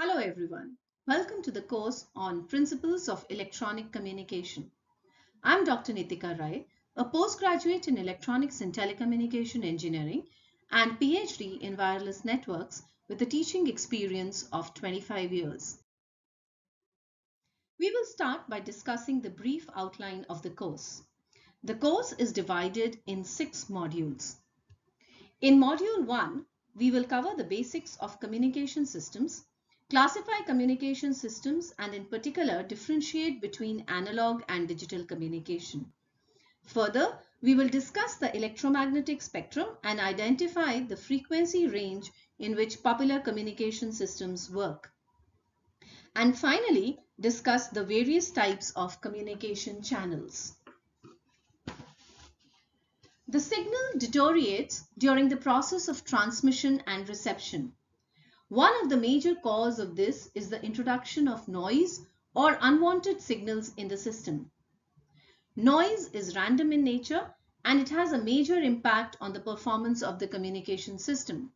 Hello everyone. Welcome to the course on Principles of Electronic Communication. I'm Dr. Nitika Rai, a postgraduate in Electronics and Telecommunication Engineering and PhD in Wireless Networks with a teaching experience of 25 years. We will start by discussing the brief outline of the course. The course is divided in 6 modules. In Module 1, we will cover the basics of communication systems, classify communication systems, and in particular differentiate between analog and digital communication. Further, we will discuss the electromagnetic spectrum and identify the frequency range in which popular communication systems work. And finally, discuss the various types of communication channels. The signal deteriorates during the process of transmission and reception. One of the major causes of this is the introduction of noise or unwanted signals in the system. Noise is random in nature and it has a major impact on the performance of the communication system.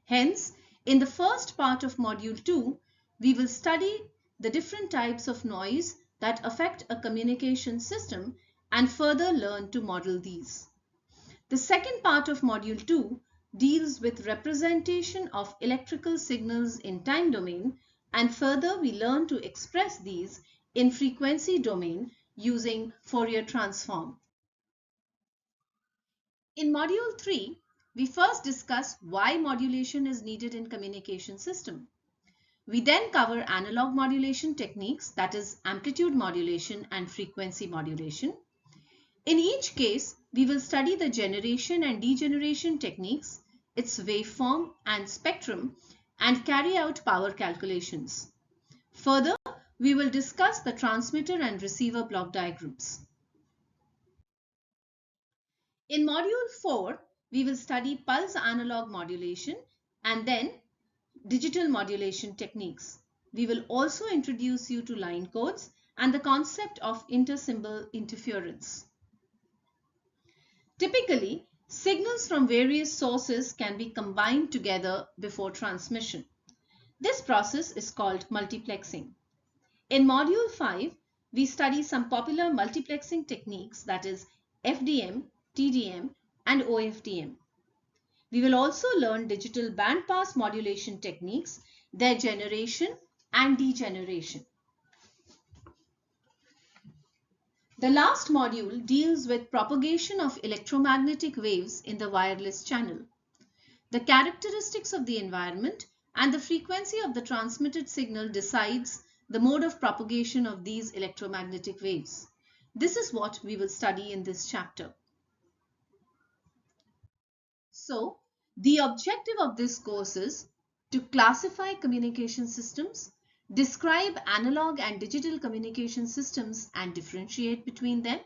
Hence, in the first part of Module 2, we will study the different types of noise that affect a communication system and further learn to model these. The second part of Module 2 deals with representation of electrical signals in time domain, and further we learn to express these in frequency domain using Fourier transform. In Module 3, we first discuss why modulation is needed in communication system. We then cover analog modulation techniques, that is amplitude modulation and frequency modulation. In each case, we will study the generation and degeneration techniques, its waveform and spectrum, and carry out power calculations. Further, we will discuss the transmitter and receiver block diagrams. In Module 4, we will study pulse analog modulation and then digital modulation techniques. We will also introduce you to line codes and the concept of intersymbol interference. Typically, signals from various sources can be combined together before transmission. This process is called multiplexing. In Module 5, we study some popular multiplexing techniques, that is FDM, TDM, and OFDM. We will also learn digital bandpass modulation techniques, their generation and degeneration. The last module deals with propagation of electromagnetic waves in the wireless channel. The characteristics of the environment and the frequency of the transmitted signal decides the mode of propagation of these electromagnetic waves. This is what we will study in this chapter. So, the objective of this course is to classify communication systems, describe analog and digital communication systems and differentiate between them.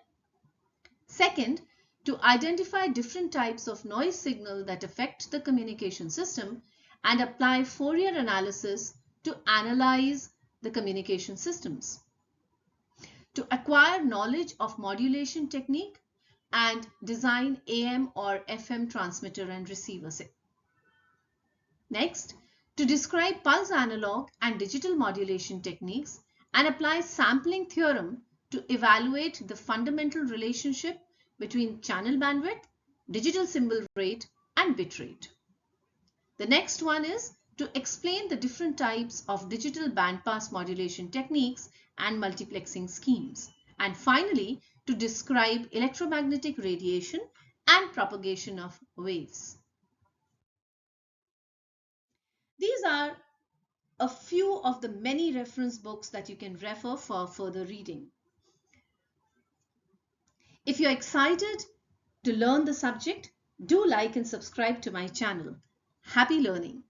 Second, to identify different types of noise signal that affect the communication system and apply Fourier analysis to analyze the communication systems. To acquire knowledge of modulation technique and design AM or FM transmitter and receiver. Next, to describe pulse analog and digital modulation techniques and apply sampling theorem to evaluate the fundamental relationship between channel bandwidth, digital symbol rate, and bit rate. The next one is to explain the different types of digital bandpass modulation techniques and multiplexing schemes. And finally, to describe electromagnetic radiation and propagation of waves. These are a few of the many reference books that you can refer for further reading. If you're excited to learn the subject, do like and subscribe to my channel. Happy learning!